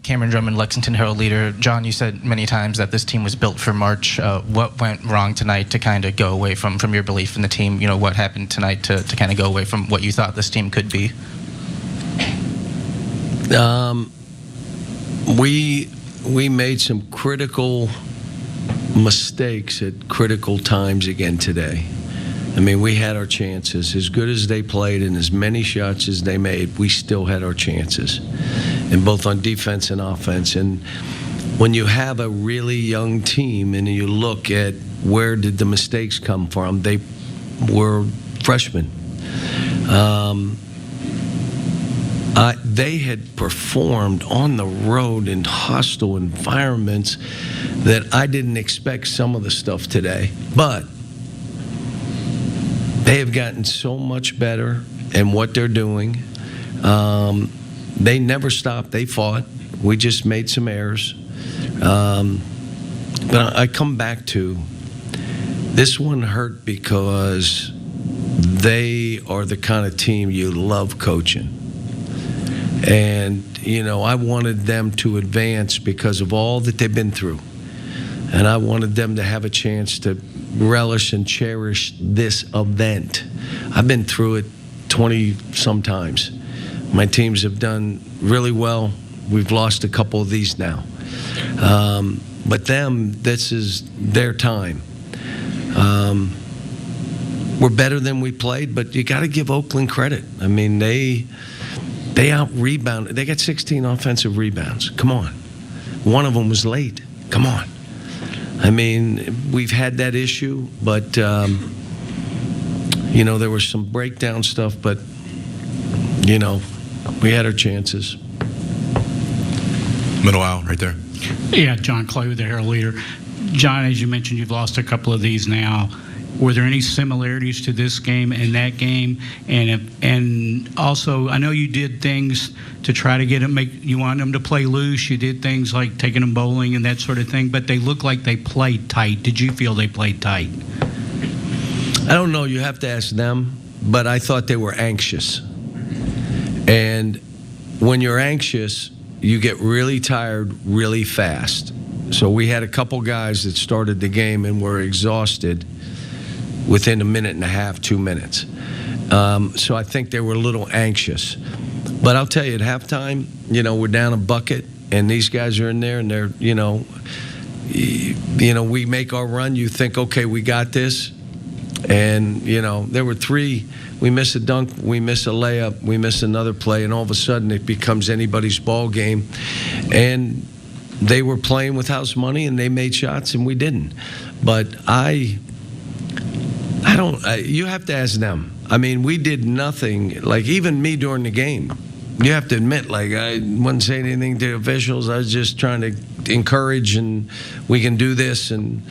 Cameron Drummond, Lexington Herald leader. John, you said many times that this team was built for March. What went wrong tonight to kind of go away from your belief in the team? You know, what happened tonight to kind of go away from what you thought this team could be? We made some critical mistakes at critical times again today. I mean, we had our chances. As good as they played and as many shots as they made, we still had our chances, and both on defense and offense. And when you have a really young team and you look at where did the mistakes come from, they were freshmen. They had performed on the road in hostile environments that I didn't expect some of the stuff today. But they have gotten so much better in what they're doing. They never stopped. They fought. We just made some errors. But I come back to this one hurt because they are the kind of team you love coaching. And, you know, I wanted them to advance because of all that they've been through. And I wanted them to have a chance to relish and cherish this event. I've been through it 20-some times. My teams have done really well. We've lost a couple of these now. But them, this is their time. We're better than we played, but you got to give Oakland credit. I mean, they out-rebounded. They got 16 offensive rebounds. Come on. One of them was late. Come on. I mean, we've had that issue, but, you know, there was some breakdown stuff, but, you know, we had our chances. Middle aisle, right there. Yeah, John Clay with the Herald Leader. John, as you mentioned, you've lost a couple of these now. Were there any similarities to this game and that game? And also, I know you did things to try to get them, you want them to play loose. You did things like taking them bowling and that sort of thing, but they look like they played tight. Did you feel they played tight? I don't know. You have to ask them, but I thought they were anxious. And when you're anxious, you get really tired really fast. So we had a couple guys that started the game and were exhausted within a minute and a half, 2 minutes. So I think they were a little anxious. But I'll tell you, at halftime, you know, we're down a bucket, and these guys are in there, and they're, you know, we make our run. You think, okay, we got this. And, you know, there were three. We miss a dunk, we miss a layup, we miss another play, and all of a sudden it becomes anybody's ball game. And they were playing with house money, and they made shots, and we didn't. But you have to ask them. I mean, we did nothing. Like, even me during the game, you have to admit, like, I wasn't saying anything to the officials. I was just trying to encourage, and we can do this, and,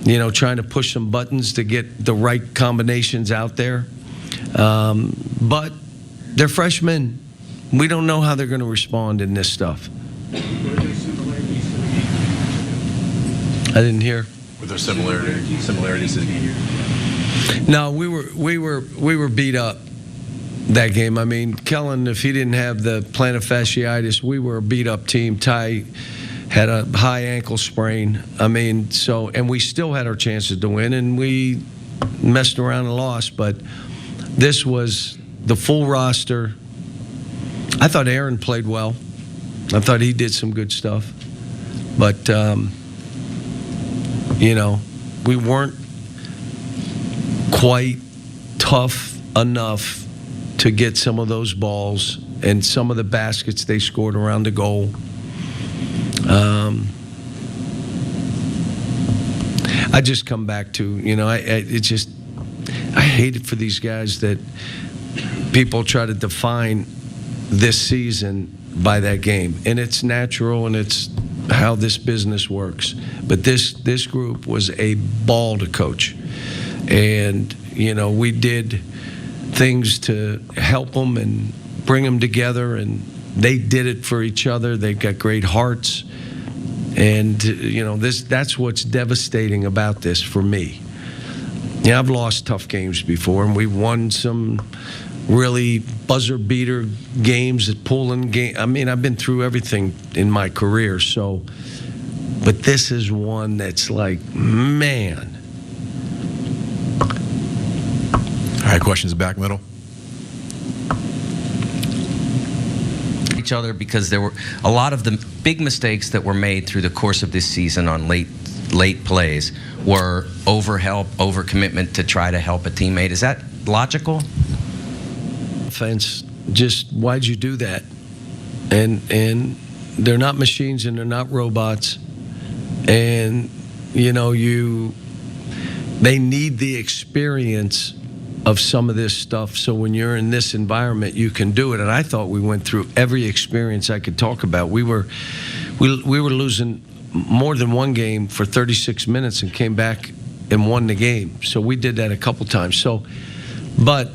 you know, trying to push some buttons to get the right combinations out there. But they're freshmen. We don't know how they're going to respond in this stuff. Were there similarities? I didn't hear. Were there similarities in the game? No, we were beat up that game. I mean, Kellen, if he didn't have the plantar fasciitis, we were a beat up team. Ty had a high ankle sprain. I mean, so, and we still had our chances to win, and we messed around and lost. But this was the full roster. I thought Aaron played well. I thought he did some good stuff. But, you know, we weren't quite tough enough to get some of those balls and some of the baskets they scored around the goal. I just come back to, you know, I hate it for these guys that people try to define this season by that game. And it's natural, and it's how this business works. But this group was a ball to coach. And, you know, we did things to help them and bring them together, and they did it for each other. They've got great hearts. And, you know, that's what's devastating about this for me. Yeah, I've lost tough games before, and we've won some really buzzer beater games, pulling game. I mean, I've been through everything in my career, so. But this is one that's like, man. All right, questions back middle. Each other, because there were a lot of the big mistakes that were made through the course of this season on late plays were overhelp, overcommitment to try to help a teammate. Is that logical? Offense, just why'd you do that? And they're not machines and they're not robots. And they need the experience of some of this stuff, so when you're in this environment you can do it. And I thought we went through every experience I could talk about. We were losing more than one game for 36 minutes and came back and won the game. So we did that a couple times. So, but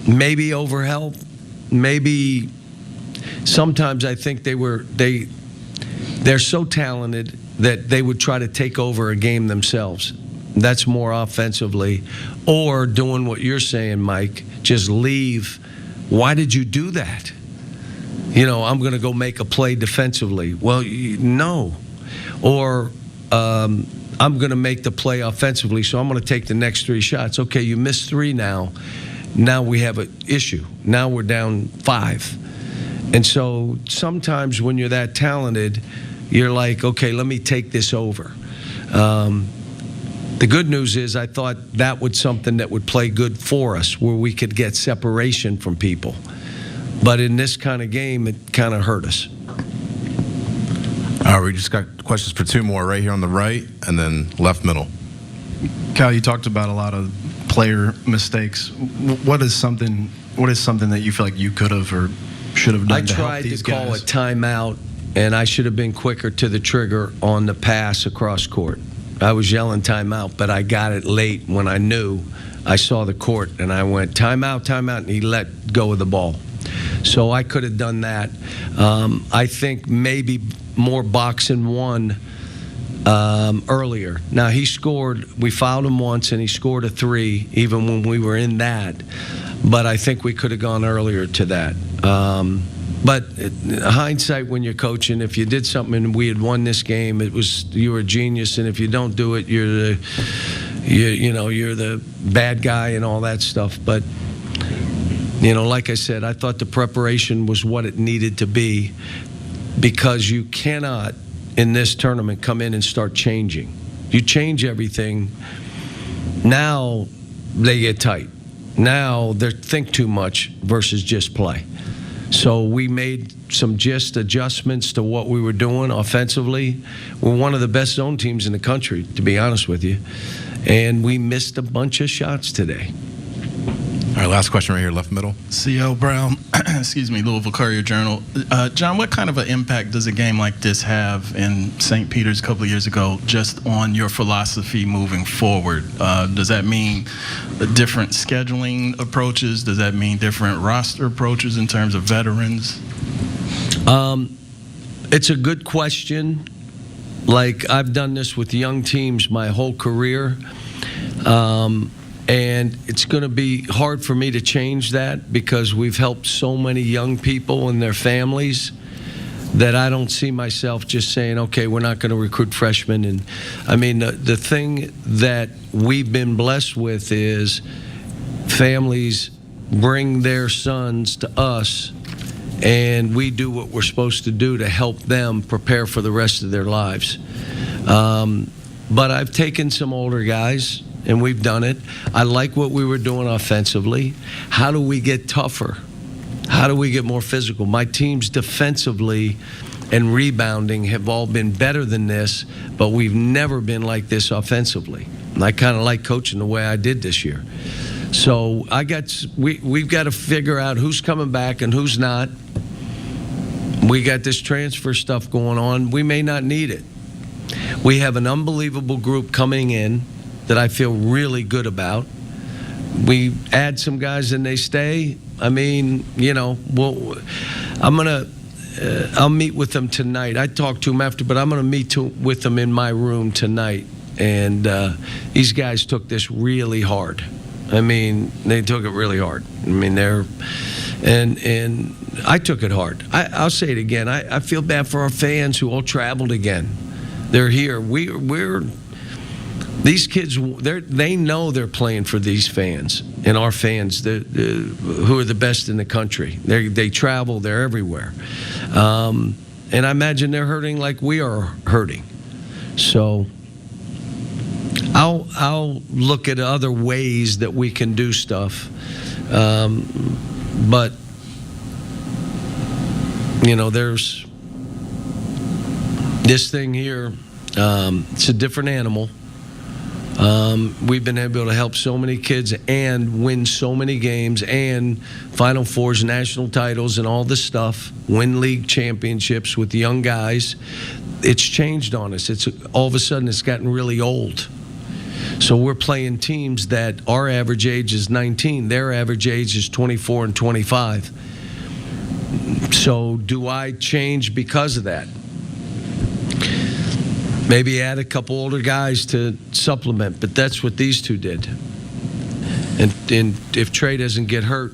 maybe overhelp, maybe sometimes I think they're so talented that they would try to take over a game themselves. That's more offensively, or doing what you're saying, Mike, just leave. Why did you do that? I'm going to go make a play defensively. Well, no. Or I'm going to make the play offensively, so I'm going to take the next 3 shots. Okay, you missed 3 now. Now we have an issue. Now we're down 5. And so sometimes when you're that talented, you're like, okay, let me take this over. The good news is I thought that was something that would play good for us, where we could get separation from people. But in this kind of game, it kind of hurt us. All right, we just got questions for 2 more right here on the right and then left middle. Cal, you talked about a lot of player mistakes. What is something that you feel like you could have or should have done to help these guys? I tried to call a timeout, and I should have been quicker to the trigger on the pass across court. I was yelling timeout, but I got it late when I knew. I saw the court, and I went, timeout, timeout, and he let go of the ball. So I could have done that. I think maybe more boxing 1 earlier. Now, he scored. We fouled him once, and he scored a 3, even when we were in that. But I think we could have gone earlier to that. But hindsight, when you're coaching, if you did something and we had won this game, you were a genius. And if you don't do it, you're the bad guy and all that stuff. But like I said, I thought the preparation was what it needed to be, because you cannot in this tournament come in and start changing. You change everything. Now they get tight. Now they think too much versus just play. So we made some just adjustments to what we were doing offensively. We're one of the best zone teams in the country, to be honest with you. And we missed a bunch of shots today. All right, last question right here, left middle. C.L. Brown, Louisville Courier-Journal. John, what kind of an impact does a game like this have in St. Peter's a couple of years ago just on your philosophy moving forward? Does that mean different scheduling approaches? Does that mean different roster approaches in terms of veterans? It's a good question. Like, I've done this with young teams my whole career. And it's going to be hard for me to change that, because we've helped so many young people and their families that I don't see myself just saying, okay, we're not going to recruit freshmen. And I mean, the thing that we've been blessed with is families bring their sons to us, and we do what we're supposed to do to help them prepare for the rest of their lives. But I've taken some older guys, and we've done it. I like what we were doing offensively. How do we get tougher? How do we get more physical? My teams defensively and rebounding have all been better than this, but we've never been like this offensively. And I kind of like coaching the way I did this year. So we've got to figure out who's coming back and who's not. We got this transfer stuff going on. We may not need it. We have an unbelievable group coming in that I feel really good about. We add some guys and they stay. I mean, I'll meet with them tonight. I talked to them after, but I'm going to meet with them in my room tonight. And these guys took this really hard. I mean, they took it really hard. I mean, and I took it hard. I'll say it again. I feel bad for our fans who all traveled again. They're here. We're these kids. They know they're playing for these fans and our fans, who are the best in the country. They travel. They're everywhere, and I imagine they're hurting like we are hurting. So I'll look at other ways that we can do stuff, but there's this thing here. It's a different animal. We've been able to help so many kids and win so many games and Final Fours, national titles, and all this stuff. Win league championships with young guys. It's changed on us. It's all of a sudden it's gotten really old. So we're playing teams that our average age is 19. Their average age is 24 and 25. So do I change because of that? Maybe add a couple older guys to supplement, but that's what these two did. And if Trey doesn't get hurt,